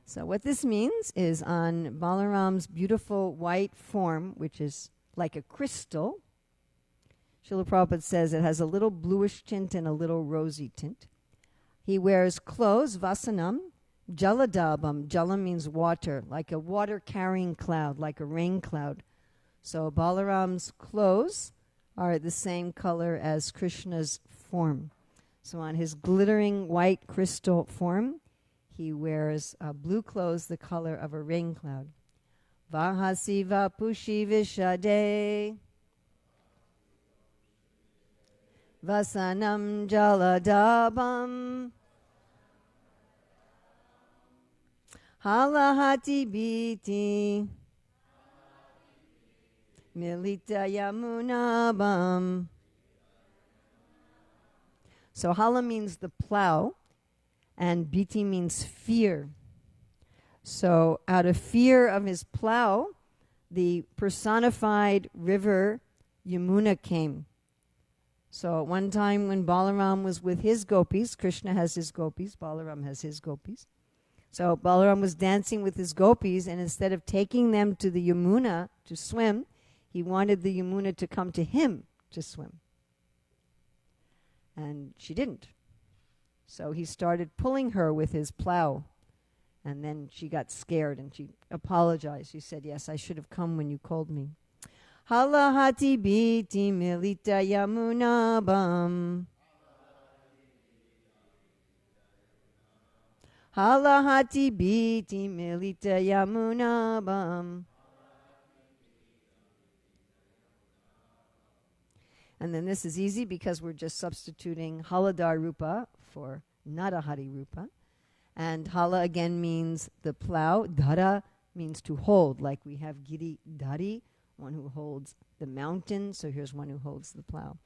So what this means is on Balaram's beautiful white form, which is like a crystal, Srila Prabhupada says it has a little bluish tint and a little rosy tint. He wears clothes, vasanam, jaladabam. Jala means water, like a water-carrying cloud, like a rain cloud. So Balaram's clothes are the same color as Krishna's form. So on his glittering white crystal form, he wears blue clothes the color of a rain cloud. Vahasiva pushi vishade vasanam jaladabam halahati biti milita yamunabam. So hala means the plow, and biti means fear. So out of fear of his plow, the personified river Yamuna came. So at one time when Balaram was with his gopis, Krishna has his gopis, Balaram has his gopis. So Balaram was dancing with his gopis, and instead of taking them to the Yamuna to swim, he wanted the Yamuna to come to him to swim. And she didn't. So he started pulling her with his plow. And then she got scared and she apologized. She said, yes, I should have come when you called me. Halahati biti milita yamunabam. Halahati biti milita yamunabam. And then this is easy because we're just substituting Haladar Rupa for Narahari Rupa. And Hala again means the plow. Dhara means to hold, like we have Giri Dhari, one who holds the mountain. So here's one who holds the plow.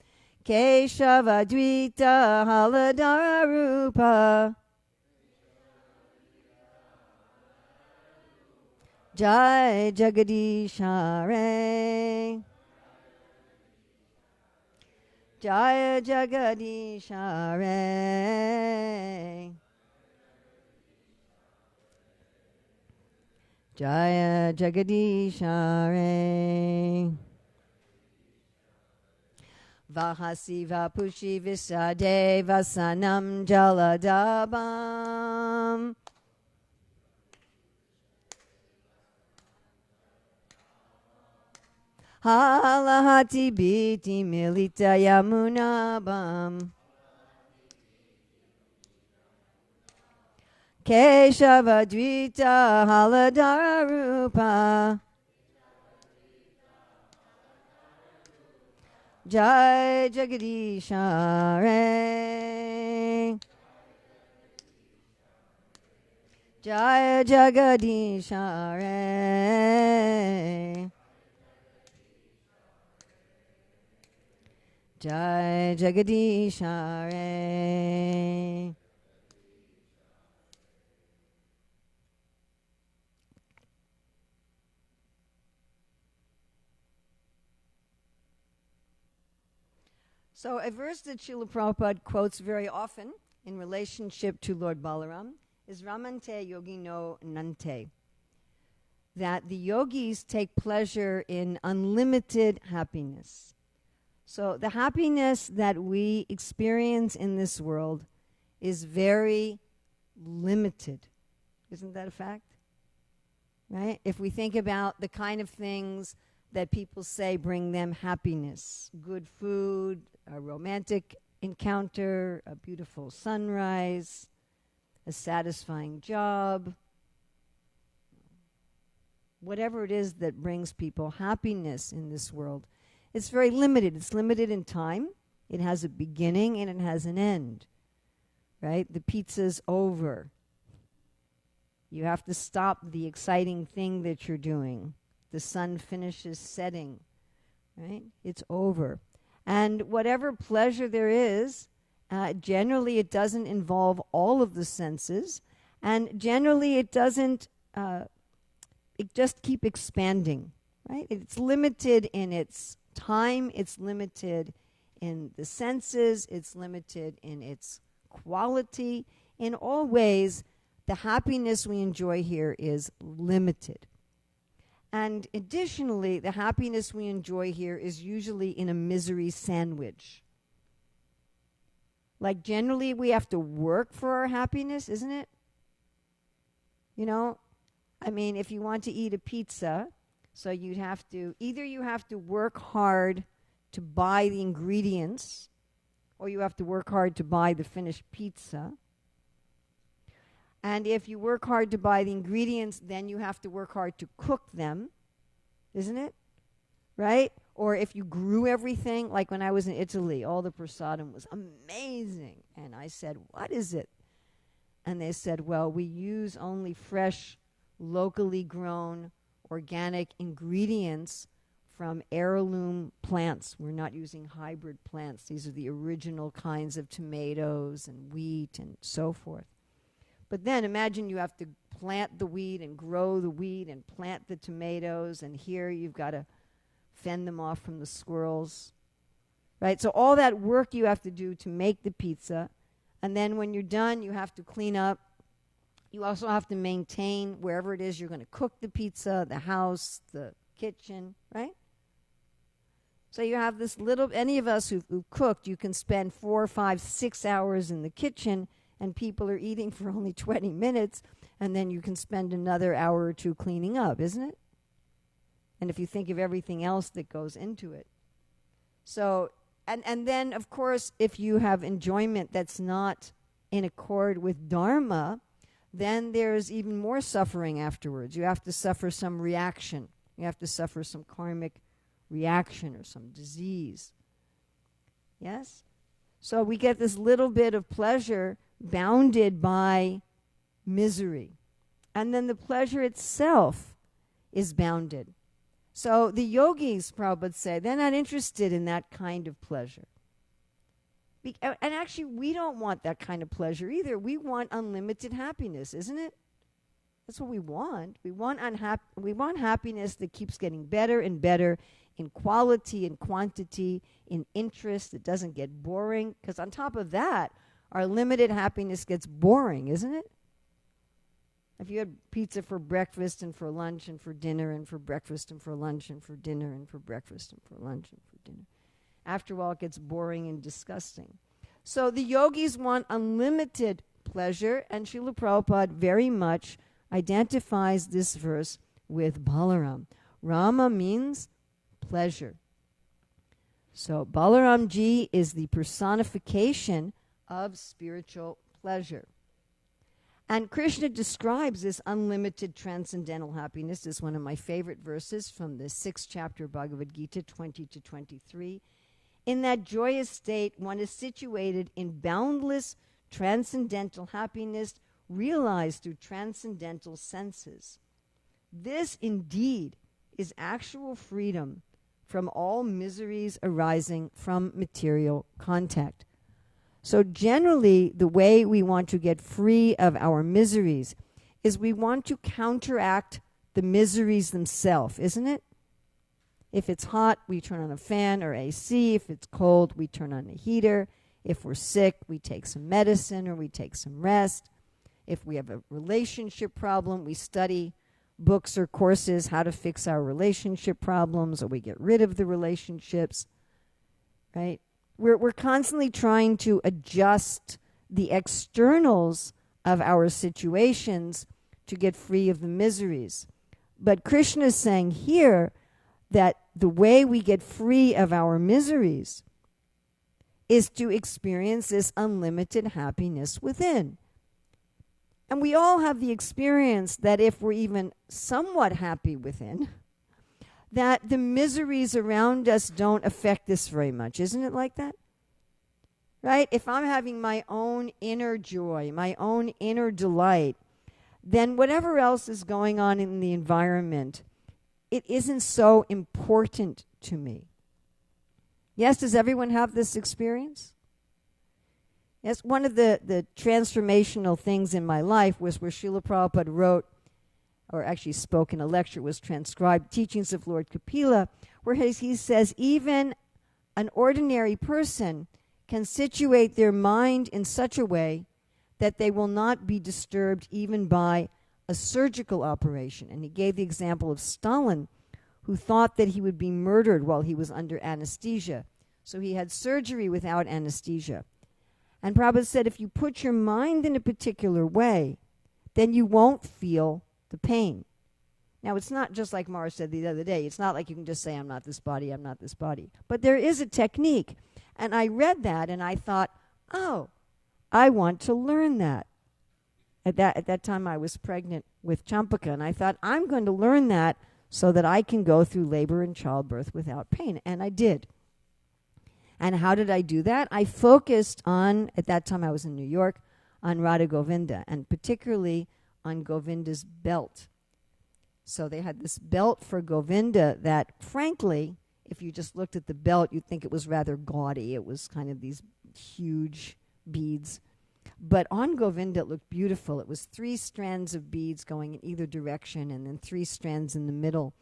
Keshava Dvita Haladara Rupa Jai Jagadishare Jaya Jagadishare Jaya Jagadishare Vahasiva Pushi Visade Vasanam Jaladabam Halahati biti milita yamunabam Keshava Dvita Haladara Rupa Jai Jagadishare Jai Jagadishare Jai Jagadishare. So a verse that Srila Prabhupada quotes very often in relationship to Lord Balaram is Ramante Yogino Nante, that the yogis take pleasure in unlimited happiness. So the happiness that we experience in this world is very limited. Isn't that a fact? Right? If we think about the kind of things that people say bring them happiness, good food, a romantic encounter, a beautiful sunrise, a satisfying job, whatever it is that brings people happiness in this world, it's very limited. It's limited in time. It has a beginning and it has an end, right? The pizza's over. You have to stop the exciting thing that you're doing. The sun finishes setting, right? It's over. And whatever pleasure there is, generally it doesn't involve all of the senses, and generally it doesn't, it just keep expanding, right? It's limited in its time, it's limited in the senses, it's limited in its quality. In all ways, the happiness we enjoy here is limited. And additionally, the happiness we enjoy here is usually in a misery sandwich. Like generally we have to work for our happiness, isn't it? You know, I mean, if you want to eat a pizza, so you'd have to, either you have to work hard to buy the ingredients, or you have to work hard to buy the finished pizza. And if you work hard to buy the ingredients, then you have to work hard to cook them, isn't it? Right? Or if you grew everything, like when I was in Italy, all the prasadam was amazing. And I said, what is it? And they said, well, we use only fresh, locally grown, organic ingredients from heirloom plants. We're not using hybrid plants. These are the original kinds of tomatoes and wheat and so forth. But then imagine you have to plant the wheat and grow the wheat and plant the tomatoes, and here you've got to fend them off from the squirrels, right? So all that work you have to do to make the pizza, and then when you're done, you have to clean up. You also have to maintain wherever it is you're going to cook the pizza, the house, the kitchen, right? So you have this little, any of us who've cooked, you can spend 4, 5, 6 hours in the kitchen, and people are eating for only 20 minutes, and then you can spend another hour or two cleaning up, isn't it? And if you think of everything else that goes into it. So, and then, of course, if you have enjoyment that's not in accord with Dharma, then there's even more suffering afterwards. You have to suffer some reaction. You have to suffer some karmic reaction or some disease. Yes? So we get this little bit of pleasure bounded by misery. And then the pleasure itself is bounded. So the yogis, Prabhupada say, they're not interested in that kind of pleasure. And actually, we don't want that kind of pleasure either. We want unlimited happiness, isn't it? That's what we want. We want happiness that keeps getting better and better in quality and quantity, in interest. It doesn't get boring. Because on top of that, our limited happiness gets boring, isn't it? If you had pizza for breakfast and for lunch and for dinner and for breakfast and for lunch and for dinner and for breakfast and for lunch and for dinner, after all, it gets boring and disgusting. So the yogis want unlimited pleasure, and Srila Prabhupada very much identifies this verse with Balaram. Rama means pleasure. So Balaram Ji is the personification of spiritual pleasure. And Krishna describes this unlimited transcendental happiness as one of my favorite verses from the 6th chapter of Bhagavad Gita, 20 to 23. In that joyous state, one is situated in boundless transcendental happiness realized through transcendental senses. This indeed is actual freedom from all miseries arising from material contact. So generally, the way we want to get free of our miseries is we want to counteract the miseries themselves, isn't it? If it's hot, we turn on a fan or AC. If it's cold, we turn on a heater. If we're sick, we take some medicine or we take some rest. If we have a relationship problem, we study books or courses how to fix our relationship problems, or we get rid of the relationships, right? We're constantly trying to adjust the externals of our situations to get free of the miseries. But Krishna is saying here that the way we get free of our miseries is to experience this unlimited happiness within. And we all have the experience that if we're even somewhat happy within, that the miseries around us don't affect us very much. Isn't it like that? Right? If I'm having my own inner joy, my own inner delight, then whatever else is going on in the environment, it isn't so important to me. Yes, does everyone have this experience? Yes, one of the transformational things in my life was where Srila Prabhupada wrote, or actually spoke in a lecture, was transcribed, Teachings of Lord Kapila, where he says even an ordinary person can situate their mind in such a way that they will not be disturbed even by a surgical operation. And he gave the example of Stalin, who thought that he would be murdered while he was under anesthesia. So he had surgery without anesthesia. And Prabhupada said, if you put your mind in a particular way, then you won't feel the pain. Now, it's not just like Mara said the other day. It's not like you can just say, I'm not this body, I'm not this body. But there is a technique. And I read that and I thought, oh, I want to learn that. At that time, I was pregnant with Champaka, and I thought, I'm going to learn that so that I can go through labor and childbirth without pain. And I did. And how did I do that? I focused on, at that time I was in New York, on Radha Govinda, and particularly on Govinda's belt. So they had this belt for Govinda that, frankly, if you just looked at the belt, you'd think it was rather gaudy. It was kind of these huge beads. But on Govinda, it looked beautiful. It was 3 strands of beads going in either direction and then 3 strands in the middle.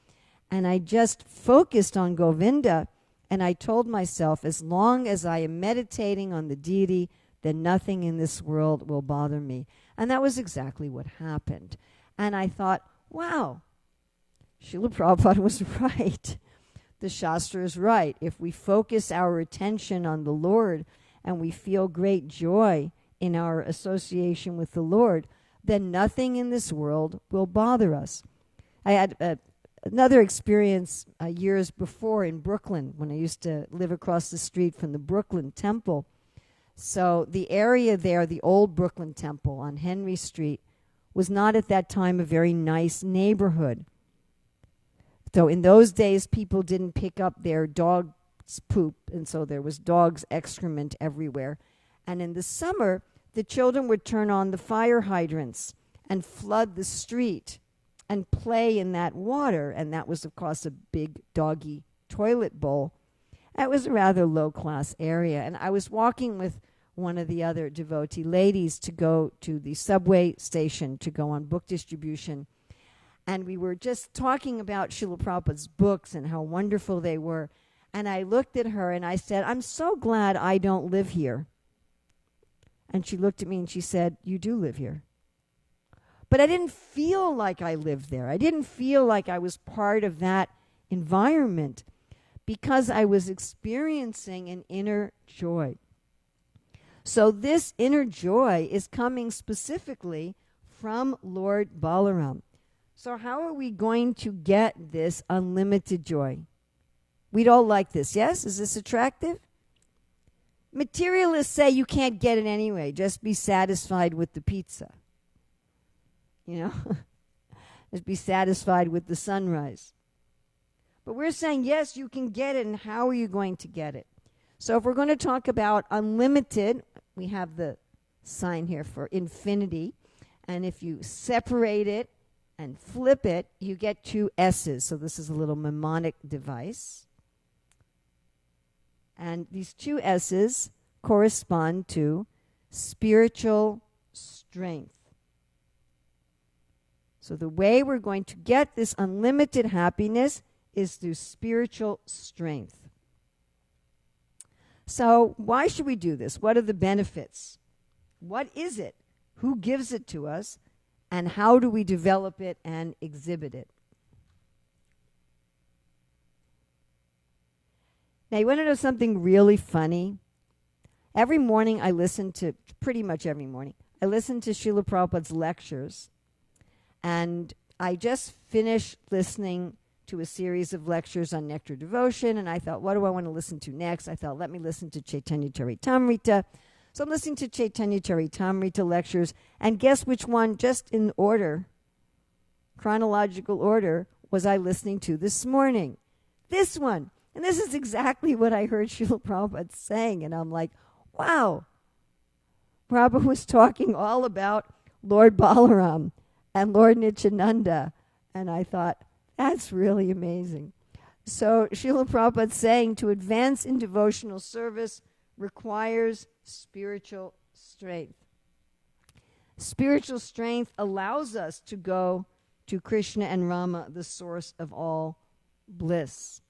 And I just focused on Govinda, and I told myself, as long as I am meditating on the deity, then nothing in this world will bother me. And that was exactly what happened. And I thought, wow, Srila Prabhupada was right. The Shastra is right. If we focus our attention on the Lord and we feel great joy in our association with the Lord, then nothing in this world will bother us. I had another experience years before in Brooklyn, when I used to live across the street from the Brooklyn Temple. So the area there, the old Brooklyn Temple on Henry Street, was not at that time a very nice neighborhood. So in those days, people didn't pick up their dog's poop, and so there was dog's excrement everywhere. And in the summer, the children would turn on the fire hydrants and flood the street and play in that water. And that was, of course, a big doggy toilet bowl. It was a rather low-class area. And I was walking with one of the other devotee ladies to go to the subway station to go on book distribution. And we were just talking about Srila Prabhupada's books and how wonderful they were. And I looked at her and I said, I'm so glad I don't live here. And she looked at me and she said, you do live here. But I didn't feel like I lived there. I didn't feel like I was part of that environment because I was experiencing an inner joy. So this inner joy is coming specifically from Lord Balaram. So how are we going to get this unlimited joy? We'd all like this, yes? Is this attractive? Materialists say you can't get it anyway. Just be satisfied with the pizza. You know? Just be satisfied with the sunrise. But we're saying, yes, you can get it, and how are you going to get it? So if we're going to talk about unlimited, we have the sign here for infinity. And if you separate it and flip it, you get 2 S's. So this is a little mnemonic device. And these 2 S's correspond to spiritual strength. So the way we're going to get this unlimited happiness is through spiritual strength. So why should we do this? What are the benefits? What is it? Who gives it to us? And how do we develop it and exhibit it? Now, you want to know something really funny? Every morning I listen to, pretty much every morning, I listen to Srila Prabhupada's lectures. And I just finished listening to a series of lectures on nectar devotion, and I thought, what do I want to listen to next? I thought, let me listen to Chaitanya Charitamrita. So I'm listening to Chaitanya Charitamrita lectures, and guess which one, just in order, chronological order, was I listening to this morning? This one. And this is exactly what I heard Srila Prabhupada saying, and I'm like, wow. Prabhupada was talking all about Lord Balaram and Lord Nityananda, and I thought, that's really amazing. So Srila Prabhupada saying to advance in devotional service requires spiritual strength. Spiritual strength allows us to go to Krishna and Rama, the source of all bliss.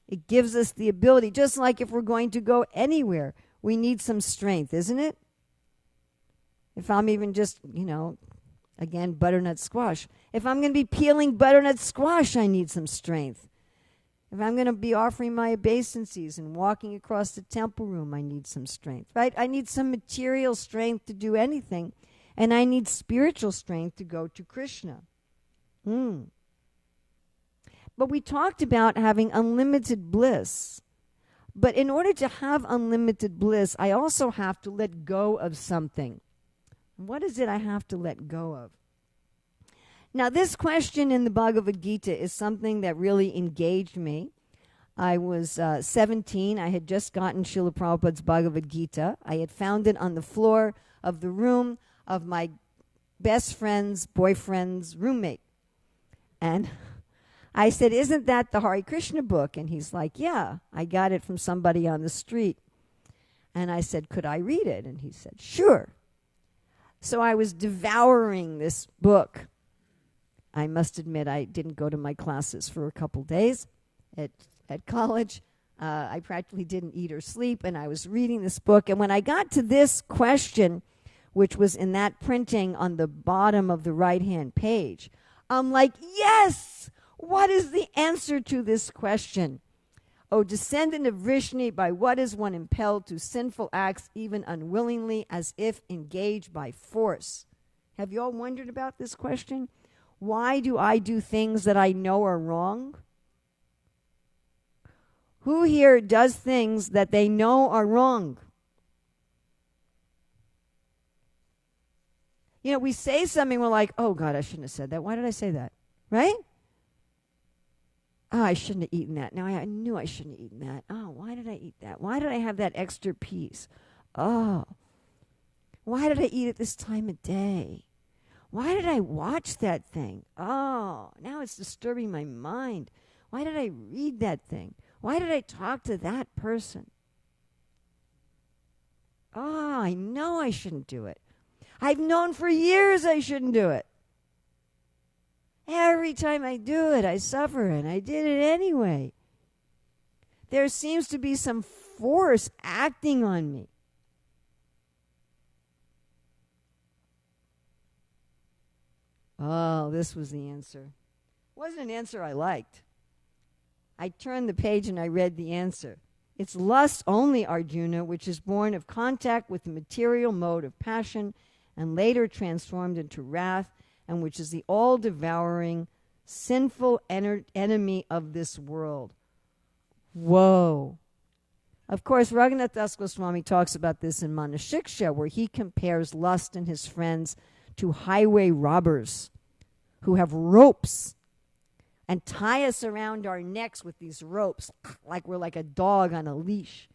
It gives us the ability, just like if we're going to go anywhere, we need some strength, isn't it? If I'm even just, again, butternut squash. If I'm going to be peeling butternut squash, I need some strength. If I'm going to be offering my obeisances and walking across the temple room, I need some strength, right? I need some material strength to do anything, and I need spiritual strength to go to Krishna. But we talked about having unlimited bliss. But in order to have unlimited bliss, I also have to let go of something. What is it I have to let go of? Now, this question in the Bhagavad Gita is something that really engaged me. I was 17. I had just gotten Srila Prabhupada's Bhagavad Gita. I had found it on the floor of the room of my best friend's boyfriend's roommate. And I said, "Isn't that the Hare Krishna book?" And he's like, "Yeah, I got it from somebody on the street." And I said, "Could I read it?" And he said, "Sure." So I was devouring this book. I must admit, I didn't go to my classes for a couple days at college. I practically didn't eat or sleep, and I was reading this book. And when I got to this question, which was in that printing on the bottom of the right-hand page, I'm like, yes! What is the answer to this question? O descendant of Vrishni, by what is one impelled to sinful acts, even unwillingly, as if engaged by force? Have you all wondered about this question? Why do I do things that I know are wrong? Who here does things that they know are wrong? We say something, we're like, oh God, I shouldn't have said that. Why did I say that? Right? Oh, I shouldn't have eaten that. Now I knew I shouldn't have eaten that. Oh, why did I eat that? Why did I have that extra piece? Oh, why did I eat it this time of day? Why did I watch that thing? Oh, now it's disturbing my mind. Why did I read that thing? Why did I talk to that person? Oh, I know I shouldn't do it. I've known for years I shouldn't do it. Every time I do it, I suffer, and I did it anyway. There seems to be some force acting on me. Oh, this was the answer. It wasn't an answer I liked. I turned the page and I read the answer. It's lust only, Arjuna, which is born of contact with the material mode of passion and later transformed into wrath, and which is the all-devouring, sinful enemy of this world. Whoa. Of course, Raghunath Das Goswami talks about this in Manashiksha, where he compares lust and his friends to highway robbers who have ropes and tie us around our necks with these ropes like we're like a dog on a leash.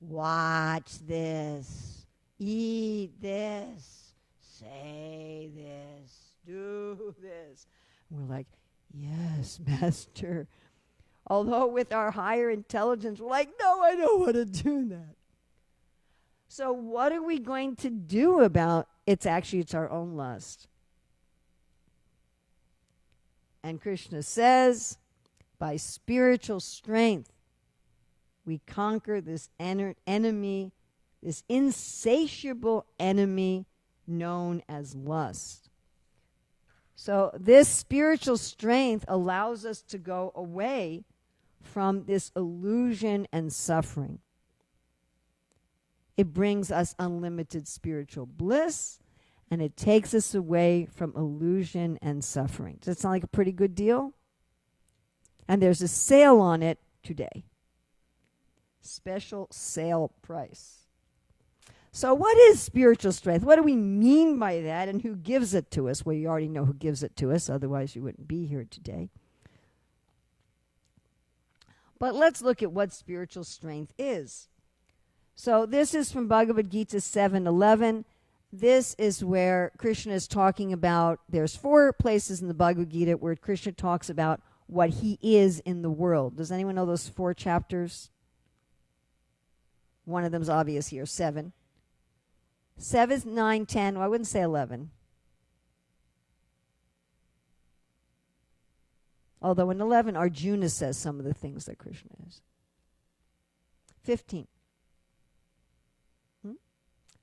Watch this. Eat this. Say this. Do this. We're like, yes, Master. Although with our higher intelligence, we're like, no, I don't want to do that. So what are we going to do about it's our own lust? And Krishna says, by spiritual strength, we conquer this enemy, this insatiable enemy known as lust. So this spiritual strength allows us to go away from this illusion and suffering. It brings us unlimited spiritual bliss, and it takes us away from illusion and suffering. Does that sound like a pretty good deal? And there's a sale on it today. Special sale price. So what is spiritual strength? What do we mean by that, and who gives it to us? Well, you already know who gives it to us, otherwise you wouldn't be here today. But let's look at what spiritual strength is. So this is from Bhagavad Gita 7:11. This is where Krishna is talking about, there's 4 places in the Bhagavad Gita where Krishna talks about what he is in the world. Does anyone know those 4 chapters? One of them's obvious here, 7. 7, 9, 10, well, I wouldn't say 11. Although in 11, Arjuna says some of the things that Krishna is. 15.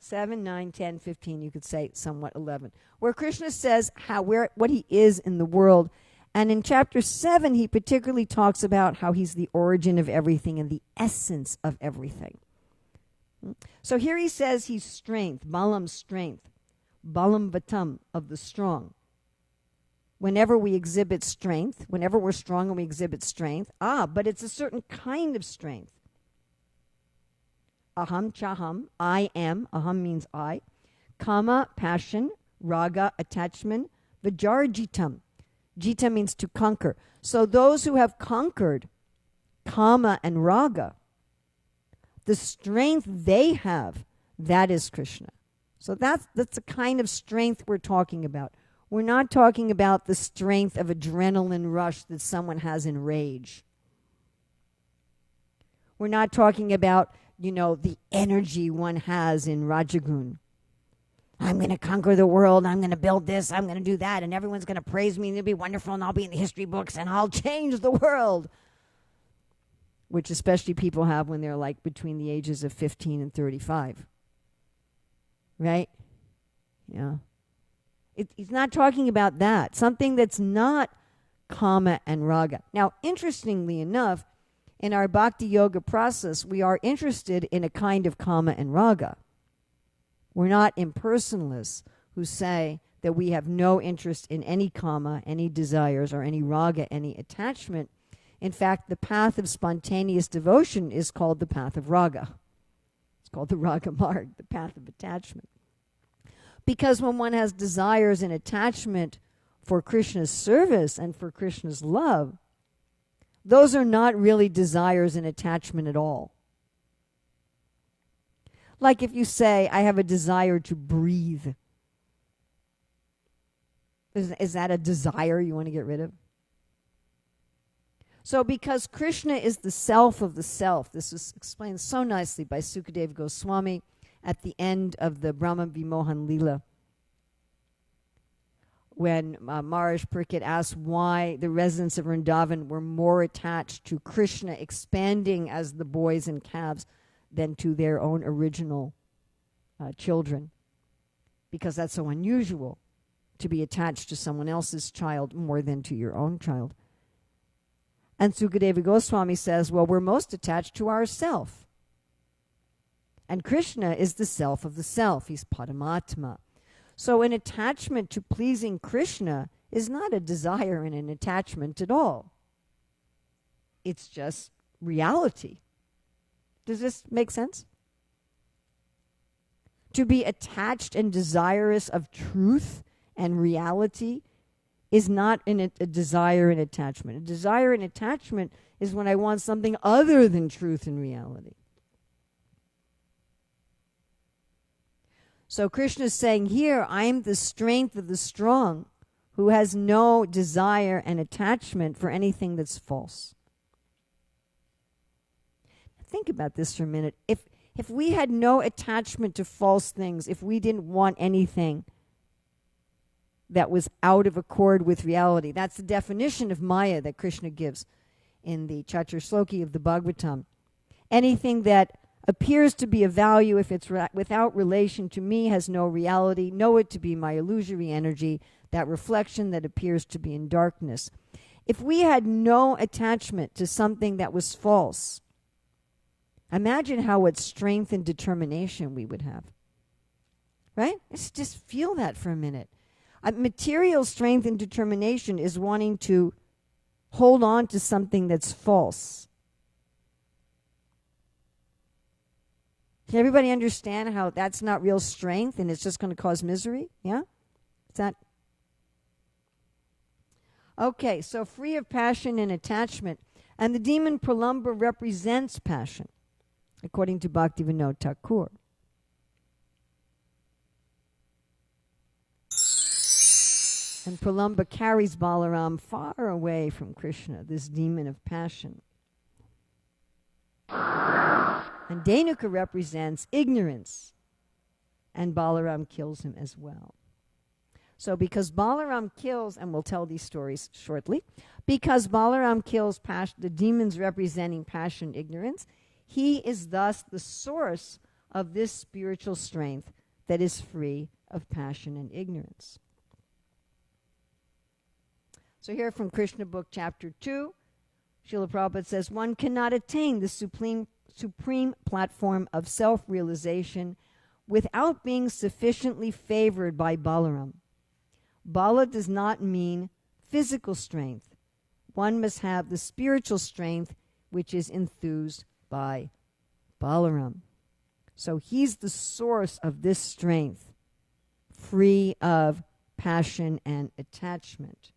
7, 9, 10, 15, you could say somewhat 11, where Krishna says what he is in the world. And in chapter 7, he particularly talks about how he's the origin of everything and the essence of everything. So here he says he's strength, balam, strength, balam vatam, of the strong. Whenever we exhibit strength, whenever we're strong and we exhibit strength, but it's a certain kind of strength. Aham chaham, I am, aham means I. Kama, passion, raga, attachment, vijarjitam. Jita means to conquer. So those who have conquered kama and raga, the strength they have, that is Krishna. So that's the kind of strength we're talking about. We're not talking about the strength of adrenaline rush that someone has in rage. We're not talking about, the energy one has in Rajagun. I'm going to conquer the world. I'm going to build this. I'm going to do that. And everyone's going to praise me. And it'll be wonderful. And I'll be in the history books. And I'll change the world. Which especially people have when they're like between the ages of 15 and 35. Right? Yeah. He's not talking about that. Something that's not kama and raga. Now, interestingly enough, in our bhakti yoga process, we are interested in a kind of kama and raga. We're not impersonalists who say that we have no interest in any kama, any desires, or any raga, any attachment. In fact, the path of spontaneous devotion is called the path of raga. It's called the raga marg, the path of attachment. Because when one has desires and attachment for Krishna's service and for Krishna's love, those are not really desires and attachment at all. Like if you say, I have a desire to breathe. Is that a desire you want to get rid of? So because Krishna is the self of the self, this is explained so nicely by Sukadeva Goswami at the end of the Brahma Vimohan Leela, when Maharaj Parikshit asked why the residents of Vrindavan were more attached to Krishna expanding as the boys and calves than to their own original children, because that's so unusual to be attached to someone else's child more than to your own child. And Sukadeva Goswami says, well, we're most attached to ourself. And Krishna is the self of the self. He's Paramatma. So an attachment to pleasing Krishna is not a desire and an attachment at all. It's just reality. Does this make sense? To be attached and desirous of truth and reality is not a desire and attachment. A desire and attachment is when I want something other than truth and reality. So Krishna is saying here, I am the strength of the strong who has no desire and attachment for anything that's false. Think about this for a minute. If we had no attachment to false things, if we didn't want anything that was out of accord with reality, that's the definition of Maya that Krishna gives in the Chatur Shloki of the Bhagavatam. Anything that appears to be of value, if it's without relation to me, has no reality. Know it to be my illusory energy, that reflection that appears to be in darkness. If we had no attachment to something that was false, imagine how much strength and determination we would have. Right? Let's just feel that for a minute. Material strength and determination is wanting to hold on to something that's false. Can everybody understand how that's not real strength and it's just going to cause misery? Yeah? Is that? Okay, so free of passion and attachment. And the demon Pralamba represents passion, according to Bhaktivinoda Thakur. And Pralamba carries Balaram far away from Krishna, this demon of passion. And Dhenuka represents ignorance, and Balaram kills him as well. So because Balaram kills, and we'll tell these stories shortly, because Balaram kills the demons representing passion, ignorance, he is thus the source of this spiritual strength that is free of passion and ignorance. So here from Krishna Book, Chapter 2, Srila Prabhupada says, one cannot attain the supreme platform of self-realization without being sufficiently favored by Balaram. Bala does not mean physical strength. One must have the spiritual strength which is enthused by Balaram. So he's the source of this strength, free of passion and attachment.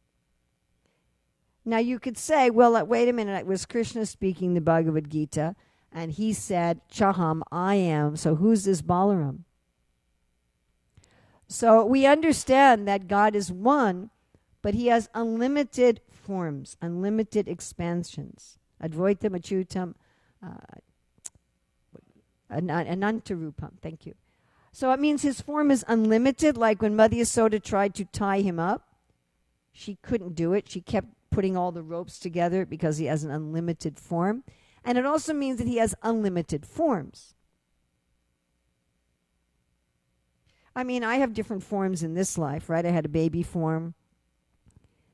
Now you could say, well, wait a minute, it was Krishna speaking the Bhagavad Gita, and he said, Chaham, I am, so who's this Balaram? So we understand that God is one, but he has unlimited forms, unlimited expansions. Advaitam, Achyutam, Anantarupam. Thank you. So it means his form is unlimited, like when Mother Yasoda tried to tie him up. She couldn't do it. She kept putting all the ropes together because he has an unlimited form. And it also means that he has unlimited forms. I mean, I have different forms in this life, right? I had a baby form.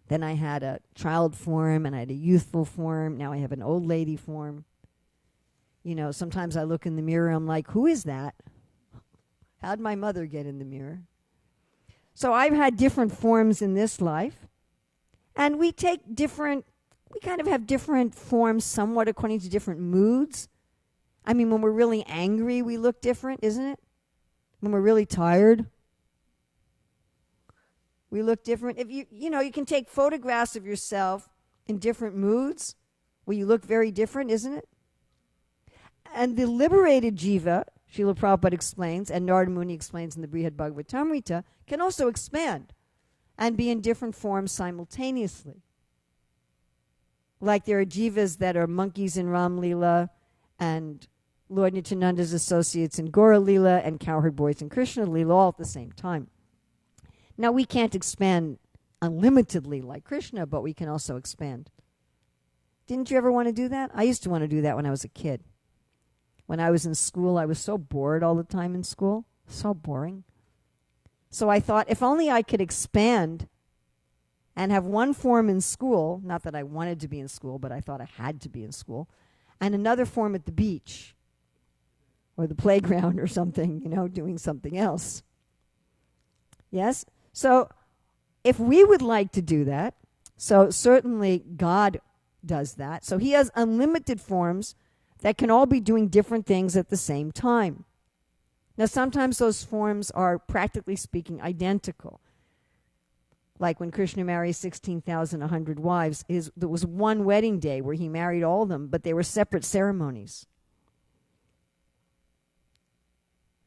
Then I had a child form, and I had a youthful form. Now I have an old lady form. You know, sometimes I look in the mirror, I'm like, who is that? How'd my mother get in the mirror? So I've had different forms in this life. And we kind of have different forms somewhat according to different moods. I mean, when we're really angry, we look different, isn't it? When we're really tired, we look different. If you can take photographs of yourself in different moods where you look very different, isn't it? And the liberated jiva, Srila Prabhupada explains, and Narada Muni explains in the Brihad Bhagavatamrita, can also expand and be in different forms simultaneously. Like there are jivas that are monkeys in Ram Leela, and Lord Nityananda's associates in Gora Leela, and cowherd boys in Krishna Leela, all at the same time. Now we can't expand unlimitedly like Krishna, but we can also expand. Didn't you ever want to do that? I used to want to do that when I was a kid. When I was in school, I was so bored all the time in school. So boring. So I thought, if only I could expand and have one form in school, not that I wanted to be in school, but I thought I had to be in school, and another form at the beach or the playground or something, doing something else. Yes? So if we would like to do that, so certainly God does that. So he has unlimited forms that can all be doing different things at the same time. Now, sometimes those forms are, practically speaking, identical. Like when Krishna marries 16,100 wives, there was one wedding day where he married all of them, but they were separate ceremonies.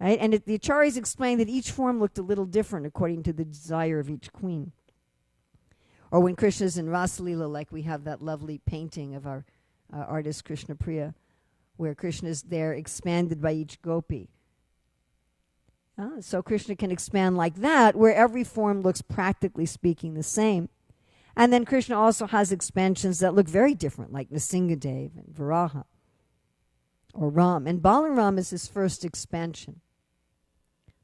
Right? And the Acharyas explained that each form looked a little different according to the desire of each queen. Or when Krishna's in Rasa Leela, like we have that lovely painting of our artist Krishna Priya, where Krishna is there expanded by each gopi. So Krishna can expand like that, where every form looks practically speaking the same. And then Krishna also has expansions that look very different, like Nrsingadev and Varaha or Ram. And Balaram is his first expansion.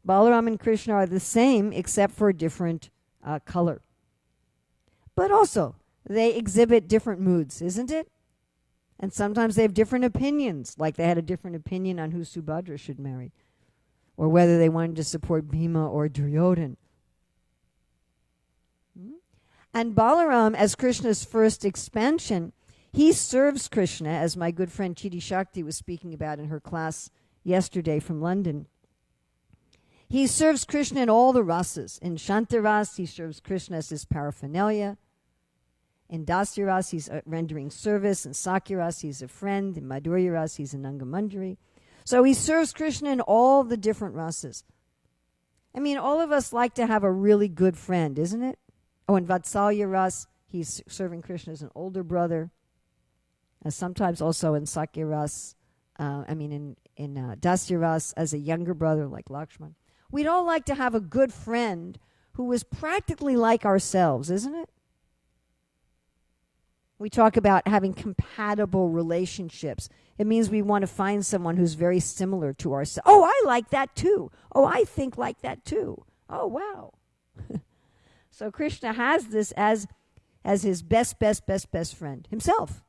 Balaram and Krishna are the same except for a different color. But also, they exhibit different moods, isn't it? And sometimes they have different opinions, like they had a different opinion on who Subhadra should marry, or whether they wanted to support Bhima or Duryodhan. And Balaram, as Krishna's first expansion, he serves Krishna, as my good friend Chidi Shakti was speaking about in her class yesterday from London. He serves Krishna in all the rasas. In Shantaras, he serves Krishna as his paraphernalia. In Dasyaras, he's rendering service. In Sakyaras, he's a friend. In Madhuryaras, he's an Angamandari. So he serves Krishna in all the different rasas. I mean, all of us like to have a really good friend, isn't it? Oh, in Vatsalya Ras, he's serving Krishna as an older brother. Sometimes also in Sakya Ras, in Dasya Ras as a younger brother like Lakshman. We'd all like to have a good friend who is practically like ourselves, isn't it? We talk about having compatible relationships. It means we want to find someone who's very similar to ourselves. Oh, I like that too. Oh, I think like that too. Oh, wow. So Krishna has this as his best friend himself,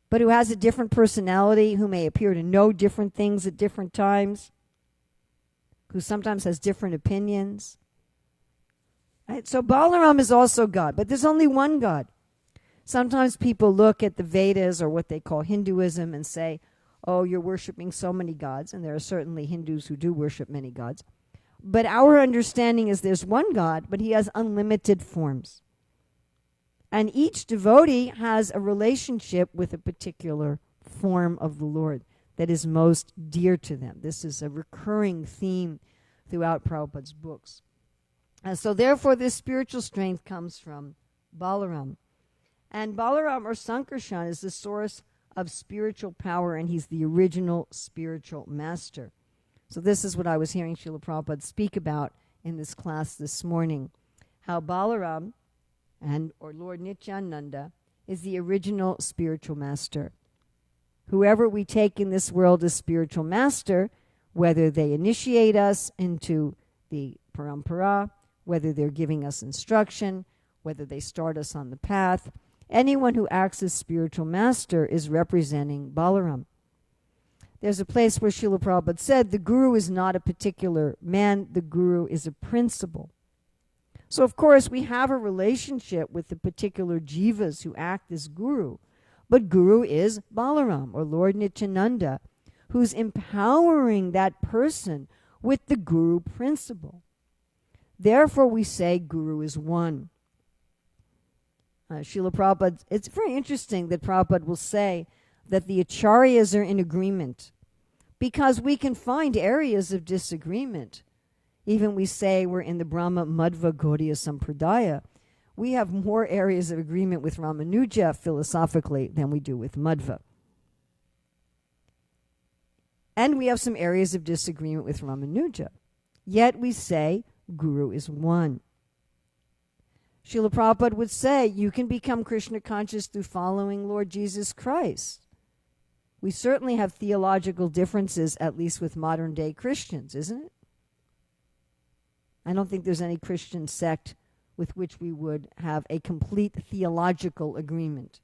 but who has a different personality, who may appear to know different things at different times, who sometimes has different opinions. Right? So Balaram is also God, but there's only one God. Sometimes people look at the Vedas or what they call Hinduism and say, oh, you're worshiping so many gods, and there are certainly Hindus who do worship many gods. But our understanding is there's one God, but he has unlimited forms. And each devotee has a relationship with a particular form of the Lord that is most dear to them. This is a recurring theme throughout Prabhupada's books. And so therefore this spiritual strength comes from Balaram. And Balaram or Sankarshan is the source of spiritual power, and he's the original spiritual master. So this is what I was hearing Srila Prabhupada speak about in this class this morning, how Balaram or Lord Nityananda is the original spiritual master. Whoever we take in this world as spiritual master, whether they initiate us into the parampara, whether they're giving us instruction, whether they start us on the path, anyone who acts as spiritual master is representing Balaram. There's a place where Srila Prabhupada said, the guru is not a particular man, the guru is a principle. So, of course, we have a relationship with the particular jivas who act as guru, but guru is Balaram, or Lord Nityananda, who's empowering that person with the guru principle. Therefore, we say guru is one. Srila Prabhupada, it's very interesting that Prabhupada will say that the acharyas are in agreement, because we can find areas of disagreement. Even we say we're in the Brahma Madhva Gaudiya Sampradaya. We have more areas of agreement with Ramanuja philosophically than we do with Madhva. And we have some areas of disagreement with Ramanuja. Yet we say Guru is one. Srila Prabhupada would say you can become Krishna conscious through following Lord Jesus Christ. We certainly have theological differences, at least with modern day Christians, isn't it? I don't think there's any Christian sect with which we would have a complete theological agreement.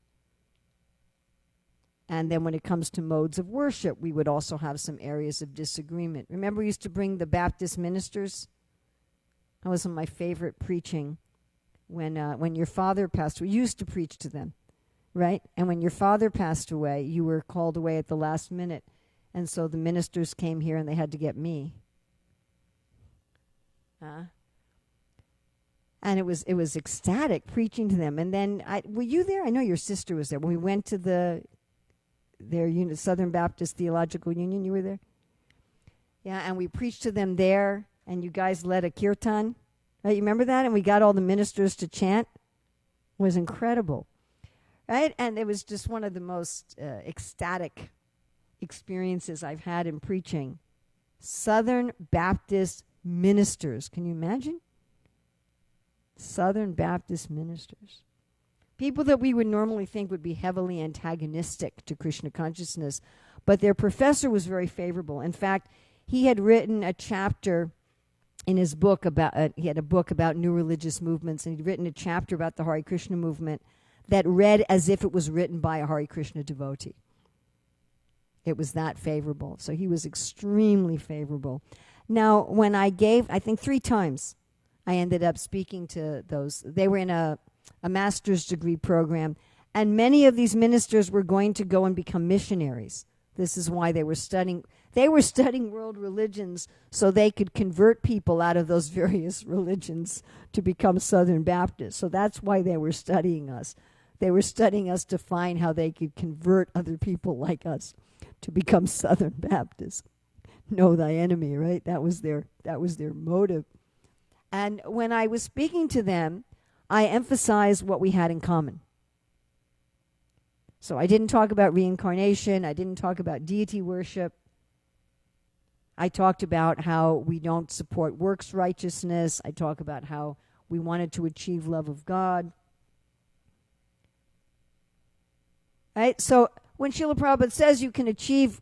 And then when it comes to modes of worship, we would also have some areas of disagreement. Remember, we used to bring the Baptist ministers? That was one of my favorite preaching. When your father passed away, you used to preach to them, right? And when your father passed away, you were called away at the last minute. And so the ministers came here and they had to get me. And it was ecstatic preaching to them. And then, were you there? I know your sister was there. When we went to their unit, Southern Baptist Theological Union, you were there? Yeah, and we preached to them there, and you guys led a kirtan. Right, you remember that? And we got all the ministers to chant. It was incredible. Right? And it was just one of the most ecstatic experiences I've had in preaching. Southern Baptist ministers. Can you imagine? Southern Baptist ministers. People that we would normally think would be heavily antagonistic to Krishna consciousness, but their professor was very favorable. In fact, he had written a chapter in his book about, he had a book about new religious movements, and he'd written a chapter about the Hare Krishna movement that read as if it was written by a Hare Krishna devotee. It was that favorable. So he was extremely favorable. Now, when I gave, I think 3 times, I ended up speaking to those. They were in a master's degree program, and many of these ministers were going to go and become missionaries. This is why they were studying. They were studying world religions so they could convert people out of those various religions to become Southern Baptists. So that's why they were studying us. They were studying us to find how they could convert other people like us to become Southern Baptists. Know thy enemy, right? That was their motive. And when I was speaking to them, I emphasized what we had in common. So I didn't talk about reincarnation. I didn't talk about deity worship. I talked about how we don't support works righteousness. I talked about how we wanted to achieve love of God. Right? So when Srila Prabhupada says you can achieve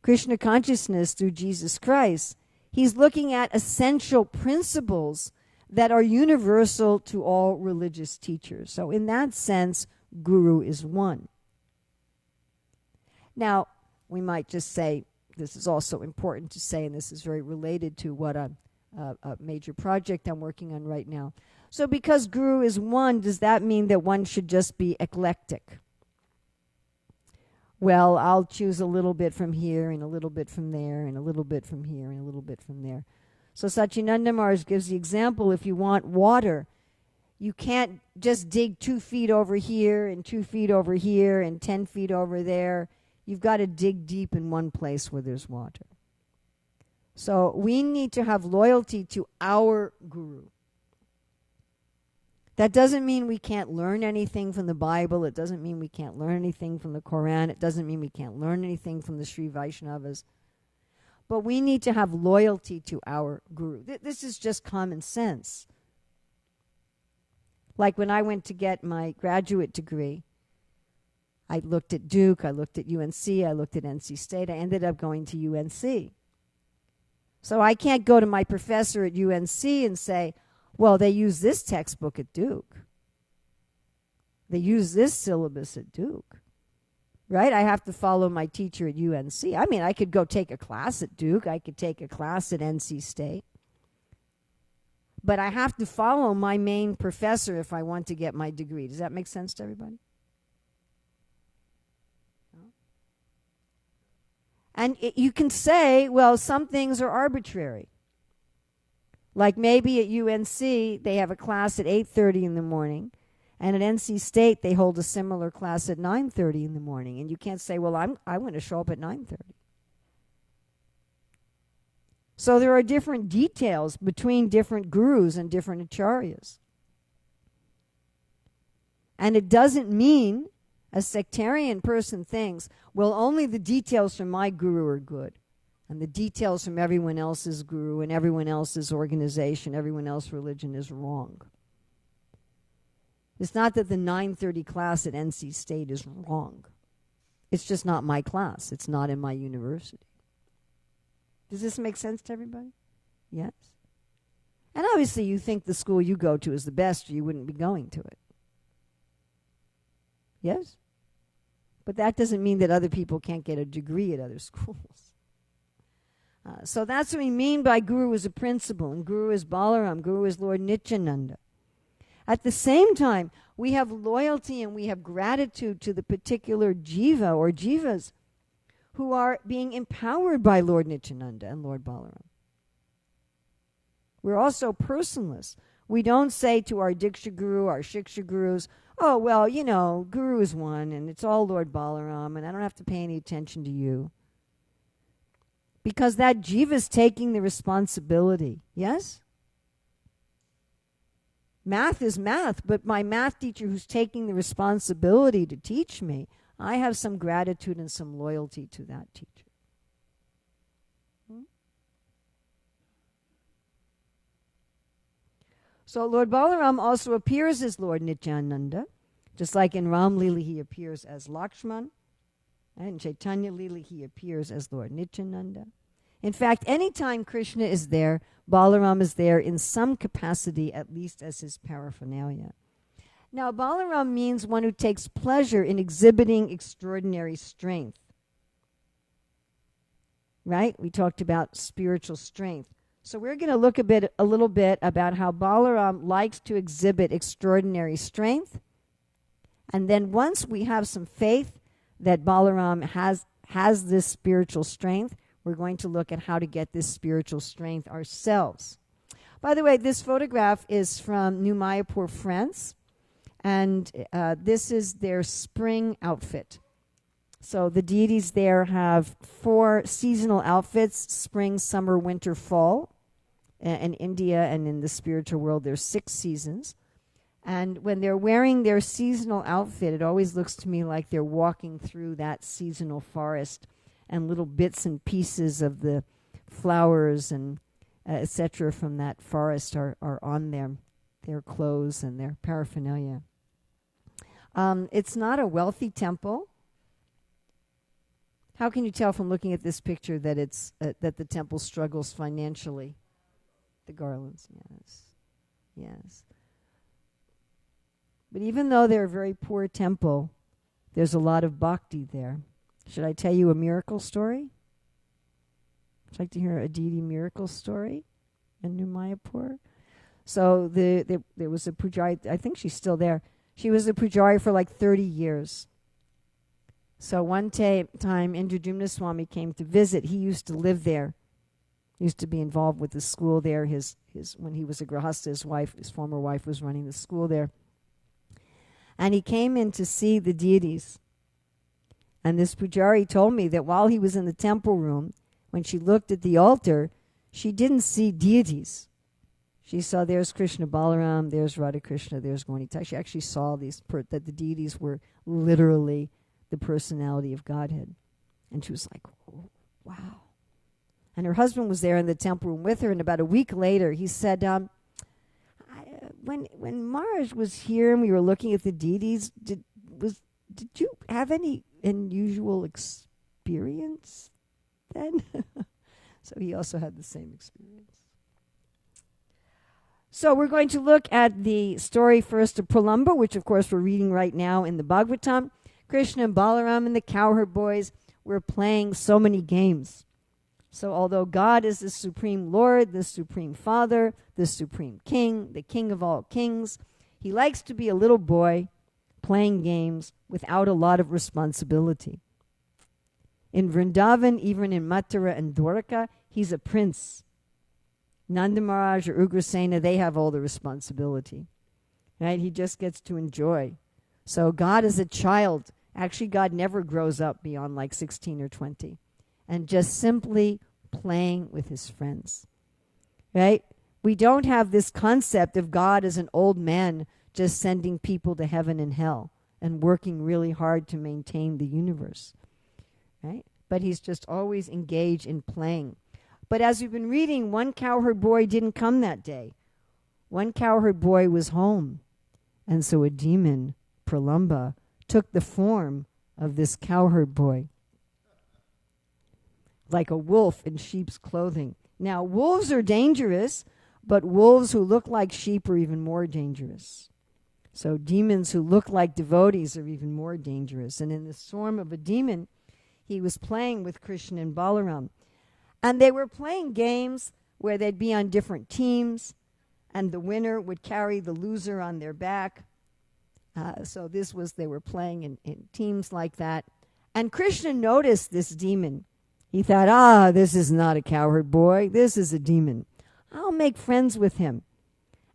Krishna consciousness through Jesus Christ, he's looking at essential principles that are universal to all religious teachers. So in that sense, Guru is one. Now, we might just say, this is also important to say, and this is very related to what a major project I'm working on right now. So because Guru is one, does that mean that one should just be eclectic? Well, I'll choose a little bit from here and a little bit from there and a little bit from here and a little bit from there. So Satchidananda Maharaj gives the example, if you want water, you can't just dig 2 feet over here and 2 feet over here and 10 feet over there. You've got to dig deep in one place where there's water. So we need to have loyalty to our Guru. That doesn't mean we can't learn anything from the Bible. It doesn't mean we can't learn anything from the Quran. It doesn't mean we can't learn anything from the Sri Vaishnavas. But we need to have loyalty to our Guru. This is just common sense. Like when I went to get my graduate degree, I looked at Duke, I looked at UNC, I looked at NC State. I ended up going to UNC. So I can't go to my professor at UNC and say, well, they use this textbook at Duke. They use this syllabus at Duke. Right? I have to follow my teacher at UNC. I mean, I could go take a class at Duke. I could take a class at NC State. But I have to follow my main professor if I want to get my degree. Does that make sense to everybody? And you can say, well, some things are arbitrary. Like maybe at UNC, they have a class at 8:30 in the morning, and at NC State, they hold a similar class at 9:30 in the morning. And you can't say, well, I'm going to show up at 9:30. So there are different details between different gurus and different acharyas. And it doesn't mean a sectarian person thinks, well, only the details from my guru are good, and the details from everyone else's guru and everyone else's organization, everyone else's religion is wrong. It's not that the 9:30 class at NC State is wrong. It's just not my class. It's not in my university. Does this make sense to everybody? Yes? And obviously you think the school you go to is the best, or you wouldn't be going to it. Yes? But that doesn't mean that other people can't get a degree at other schools. So that's what we mean by Guru as a principle, and Guru is Balaram, Guru is Lord Nityananda. At the same time, we have loyalty and we have gratitude to the particular jiva or jivas who are being empowered by Lord Nityananda and Lord Balaram. We're also personless. We don't say to our Diksha Guru, our Shiksha Gurus, oh, well, you know, Guru is one, and it's all Lord Balaram, and I don't have to pay any attention to you. Because that jiva is taking the responsibility. Yes? Math is math, but my math teacher who's taking the responsibility to teach me, I have some gratitude and some loyalty to that teacher. So Lord Balaram also appears as Lord Nityananda, just like in Ram Lila he appears as Lakshman, and in Chaitanya Lila he appears as Lord Nityananda. In fact, anytime Krishna is there, Balaram is there in some capacity, at least as his paraphernalia. Now, Balaram means one who takes pleasure in exhibiting extraordinary strength. Right? We talked about spiritual strength. So we're going to look a little bit about how Balaram likes to exhibit extraordinary strength. And then once we have some faith that Balaram has this spiritual strength, we're going to look at how to get this spiritual strength ourselves. By the way, this photograph is from New Mayapur, France. And this is their spring outfit. So the deities there have 4 seasonal outfits: spring, summer, winter, fall. In India and in the spiritual world, there's 6 seasons. And when they're wearing their seasonal outfit, it always looks to me like they're walking through that seasonal forest, and little bits and pieces of the flowers and etc. from that forest are on their clothes and their paraphernalia. It's not a wealthy temple. How can you tell from looking at this picture that it's that the temple struggles financially? The garlands, yes. Yes. But even though they're a very poor temple, there's a lot of bhakti there. Should I tell you a miracle story? Would you like to hear a deity miracle story in New Mayapur? So there was a pujari, I think she's still there. She was a pujari for like 30 years. So one time Indradumna Swami came to visit. He used to live there. He used to be involved with the school there. His when he was a grahasta, his former wife was running the school there. And he came in to see the deities. And this pujari told me that while he was in the temple room, when she looked at the altar, she didn't see deities. She saw there's Krishna Balaram, there's Radha Krishna, there's Gaunita. She actually saw that the deities were literally the personality of Godhead. And she was like, oh, wow. And her husband was there in the temple room with her, and about a week later, he said, when Maharaj was here and we were looking at the deities, did you have any unusual experience then? So he also had the same experience. So we're going to look at the story first of Pralamba, which of course we're reading right now in the Bhagavatam. Krishna and Balaram and the cowherd boys were playing so many games. So although God is the Supreme Lord, the Supreme Father, the Supreme King, the King of all kings, he likes to be a little boy playing games without a lot of responsibility. In Vrindavan, even in Mathura and Dwarka, he's a prince. Nanda Maharaj or Ugrasena, they have all the responsibility. Right? He just gets to enjoy. So God is a child. Actually, God never grows up beyond like 16 or 20. And just simply playing with his friends. Right? We don't have this concept of God as an old man just sending people to heaven and hell and working really hard to maintain the universe. Right? But he's just always engaged in playing. But as we've been reading, one cowherd boy didn't come that day. One cowherd boy was home. And so a demon, Pralamba, took the form of this cowherd boy, like a wolf in sheep's clothing. Now, wolves are dangerous, but wolves who look like sheep are even more dangerous. So demons who look like devotees are even more dangerous. And in the form of a demon, he was playing with Krishna and Balaram. And they were playing games where they'd be on different teams, and the winner would carry the loser on their back. So they were playing in teams like that. And Krishna noticed this demon. He thought, this is not a cowherd boy. This is a demon. I'll make friends with him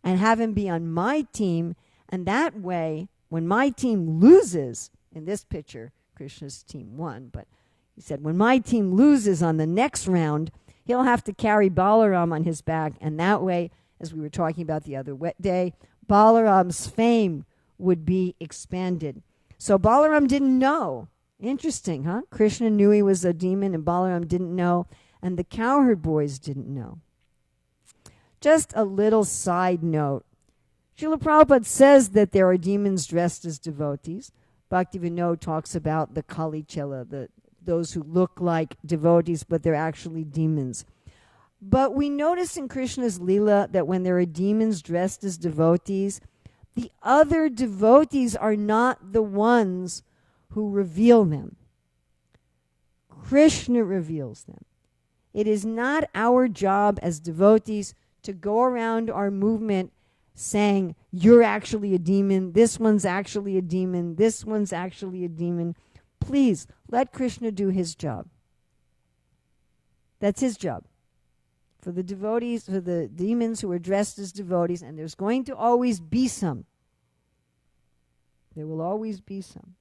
and have him be on my team. And that way, when my team loses, in this picture, Krishna's team won, but he said, when my team loses on the next round, he'll have to carry Balaram on his back. And that way, as we were talking about the other day, Balaram's fame would be expanded. So Balaram didn't know. Interesting, huh? Krishna knew he was a demon and Balaram didn't know. And the cowherd boys didn't know. Just a little side note. Srila Prabhupada says that there are demons dressed as devotees. Bhaktivinoda talks about the Kali Chela, those who look like devotees, but they're actually demons. But we notice in Krishna's Leela that when there are demons dressed as devotees, the other devotees are not the ones who reveal them. Krishna reveals them. It is not our job as devotees to go around our movement saying, you're actually a demon, this one's actually a demon, this one's actually a demon. Please, let Krishna do his job. That's his job. For the devotees, for the demons who are dressed as devotees, and there's going to always be some. There will always be some.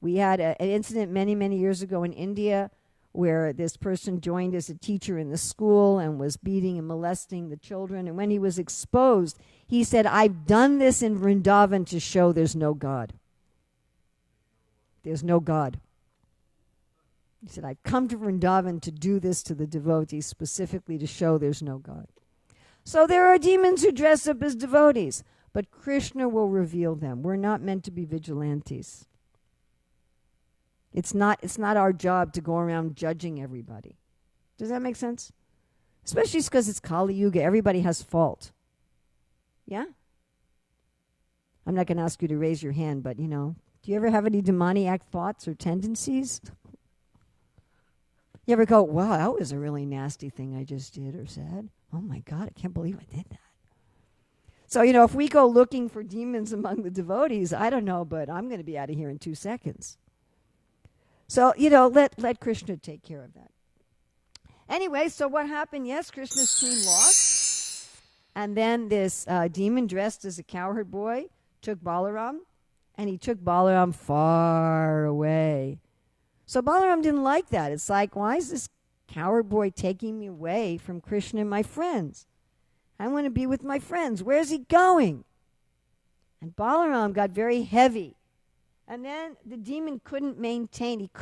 We had an incident many, many years ago in India where this person joined as a teacher in the school and was beating and molesting the children. And when he was exposed, he said, I've done this in Vrindavan to show there's no God. There's no God. He said, I've come to Vrindavan to do this to the devotees, specifically to show there's no God. So there are demons who dress up as devotees. but Krishna will reveal them. We're not meant to be vigilantes. It's not our job to go around judging everybody. Does that make sense? Especially because it's Kali Yuga. Everybody has fault. Yeah? I'm not going to ask you to raise your hand, but, do you ever have any demoniac thoughts or tendencies? You ever go, wow, that was a really nasty thing I just did or said? Oh, my God, I can't believe I did that. So, if we go looking for demons among the devotees, I don't know, but I'm going to be out of here in 2 seconds. So, let Krishna take care of that. Anyway, so what happened? Yes, Krishna's team lost. And then this demon dressed as a cowherd boy took Balaram, and he took Balaram far away. So Balaram didn't like that. It's like, why is this cowherd boy taking me away from Krishna and my friends? I want to be with my friends. Where's he going? And Balaram got very heavy. And then the demon couldn't maintain.